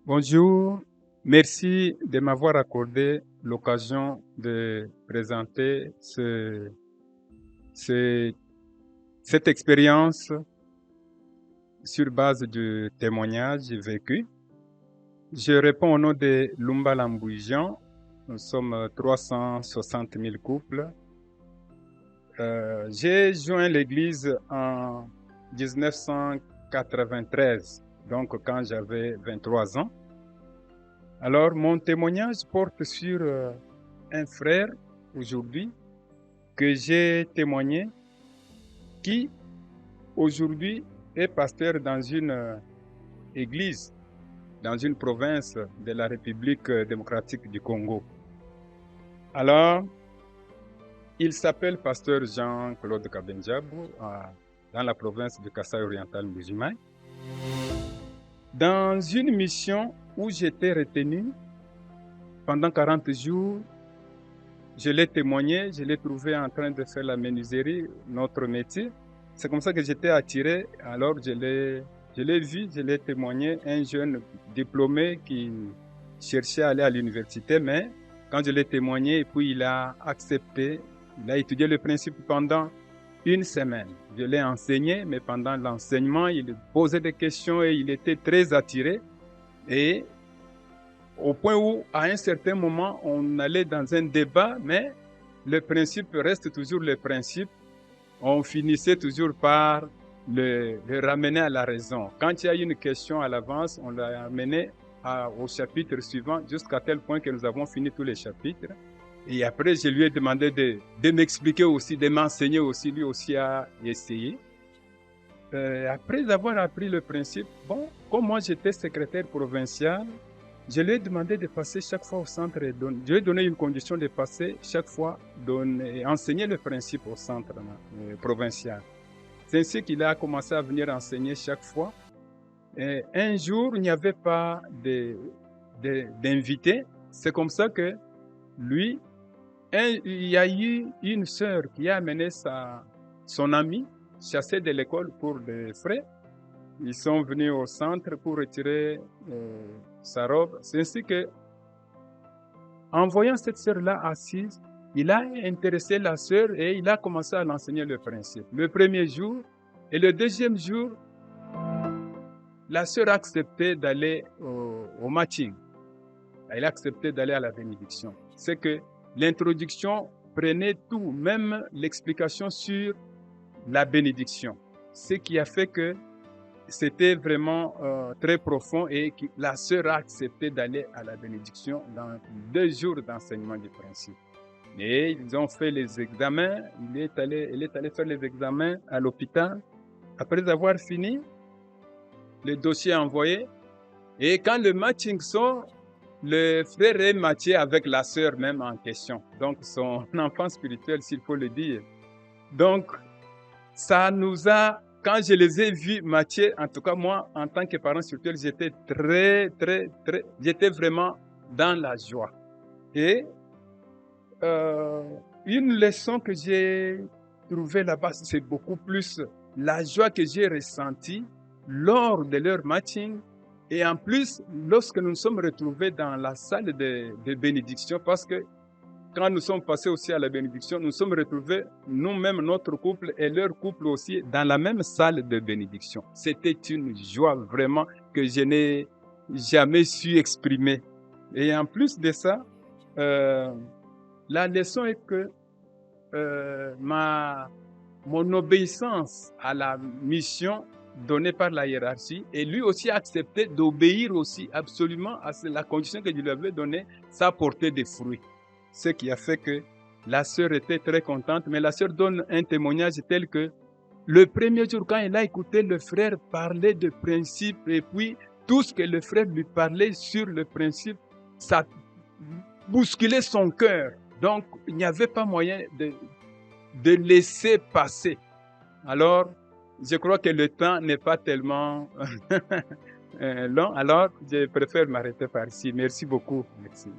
Bonjour, merci de m'avoir accordé l'occasion de présenter ce- cette expérience sur base du témoignage vécu. Je réponds au nom de Lumba Lambouijan. Nous sommes 360 000 couples. J'ai joint l'Église en 1993, donc quand j'avais 23 ans. Alors, mon témoignage porte sur un frère aujourd'hui que j'ai témoigné, qui aujourd'hui est pasteur dans une église, dans une province de la République démocratique du Congo. Alors, il s'appelle pasteur Jean-Claude Kabenjabou dans la province de Kasaï oriental musulman. Dans une mission où j'étais retenu pendant 40 jours, je l'ai témoigné, je l'ai trouvé en train de faire la menuiserie, notre métier. C'est comme ça que j'étais attiré. Alors je l'ai vu, je l'ai témoigné, un jeune diplômé qui cherchait à aller à l'université, mais quand je l'ai témoigné, et puis il a accepté, il a étudié le principe pendant une semaine. Je l'ai enseigné, mais pendant l'enseignement, il posait des questions et il était très attiré. Et au point où, à un certain moment, on allait dans un débat, mais le principe reste toujours le principe. On finissait toujours par le ramener à la raison. Quand il y a une question à l'avance, on l'a amené au chapitre suivant, jusqu'à tel point que nous avons fini tous les chapitres. Et après, je lui ai demandé de m'expliquer aussi, de m'enseigner aussi, lui aussi a essayé. Après avoir appris le principe, bon, comme moi j'étais secrétaire provincial, je lui ai demandé de passer chaque fois au centre. Je lui ai donné une condition de passer chaque fois, enseigner le principe au centre provincial. C'est ainsi qu'il a commencé à venir enseigner chaque fois. Et un jour, il n'y avait pas d'invité. C'est comme ça que lui, il y a eu une sœur qui a amené son ami chassé de l'école pour des frais. Ils sont venus au centre pour retirer sa robe. C'est ainsi que, en voyant cette sœur-là assise, il a intéressé la sœur et il a commencé à l'enseigner le principe. Le premier jour et le deuxième jour, la sœur a accepté d'aller au matching. Elle a accepté d'aller à la bénédiction. C'est que l'introduction prenait tout, même l'explication sur la bénédiction. Ce qui a fait que c'était vraiment très profond et que la sœur a accepté d'aller à la bénédiction dans 2 jours d'enseignement du principe. Et ils ont fait les examens, elle est allée faire les examens à l'hôpital. Après avoir fini, le dossier est envoyé. Et quand le matching sort, le frère est matché avec la sœur même en question. Donc son enfant spirituel, s'il faut le dire. Donc, ça nous a, quand je les ai vus matcher, en tout cas moi, en tant que parent spirituel, j'étais j'étais vraiment dans la joie. Et une leçon que j'ai trouvée là-bas, c'est beaucoup plus la joie que j'ai ressentie lors de leur matching. Et en plus, lorsque nous nous sommes retrouvés dans la salle de bénédiction, parce que quand nous sommes passés aussi à la bénédiction, nous sommes retrouvés, nous-mêmes, notre couple et leur couple aussi, dans la même salle de bénédiction. C'était une joie vraiment que je n'ai jamais su exprimer. Et en plus de ça, la leçon est que mon obéissance à la mission donnée par la hiérarchie, et lui aussi a accepté d'obéir aussi absolument à la condition que je lui avais donnée, ça a porté des fruits. Ce qui a fait que la sœur était très contente, mais la sœur donne un témoignage tel que le premier jour, quand elle a écouté le frère parler de principe, et puis tout ce que le frère lui parlait sur le principe, ça bousculait son cœur. Donc, il n'y avait pas moyen de laisser passer. Alors, je crois que le temps n'est pas tellement long, alors je préfère m'arrêter par ici. Merci beaucoup. Merci.